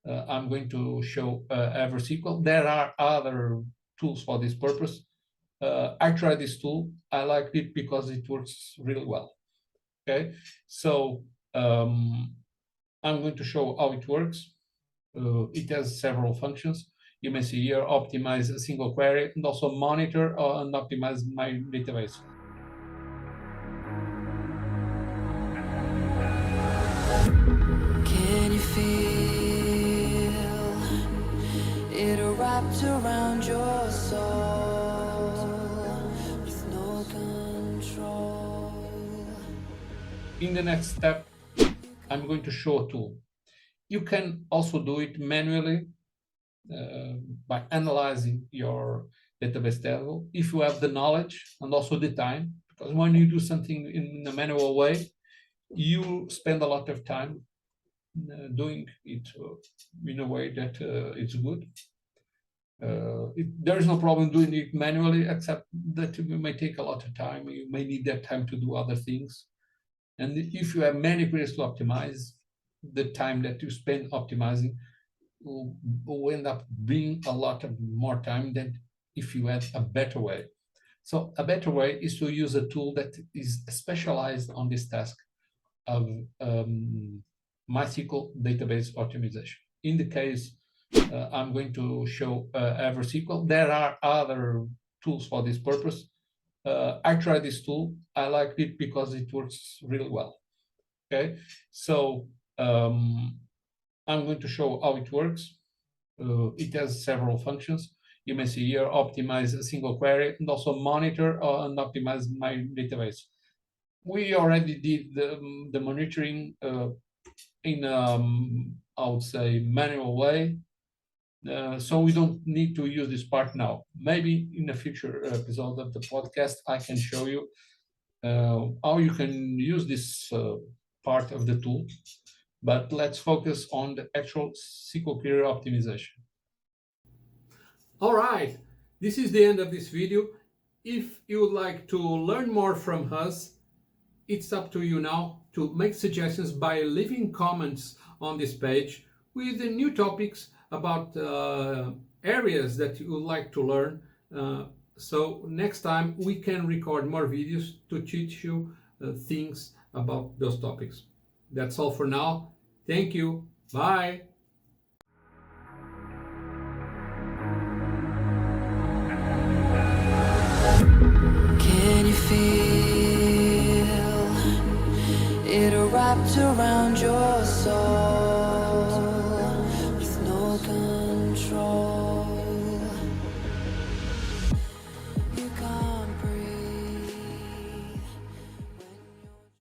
I'm going to show EverSQL. There are other tools for this purpose. I tried this tool. I like it because it works really well. Okay, so I'm going to show how it works. It has several functions. You may see here, optimize a single query and also monitor and optimize my database. Can you feel it wrapped around your soul with no control? In the next step, I'm going to show a tool. You can also do it manually by analyzing your database table if you have the knowledge and also the time, because when you do something in a manual way, you spend a lot of time doing it in a way that it's good. There is no problem doing it manually, except that it may take a lot of time. You may need that time to do other things. And if you have many queries to optimize, the time that you spend optimizing will end up being a lot of more time than if you had a better way. So a better way is to use a tool that is specialized on this task of MySQL database optimization. In the case, I'm going to show EverSQL. There are other tools for this purpose. I tried this tool. I liked it because it works really well. Okay, so I'm going to show how it works. It has several functions. You may see here, optimize a single query and also monitor and optimize my database. We already did the monitoring in, I would say, manual way. So we don't need to use this part now. Maybe in a future episode of the podcast, I can show you how you can use this part of the tool. But let's focus on the actual SQL query optimization. All right, this is the end of this video. If you would like to learn more from us, it's up to you now to make suggestions by leaving comments on this page with the new topics about areas that you would like to learn. So next time we can record more videos to teach you things about those topics. That's all for now. Thank you. Bye.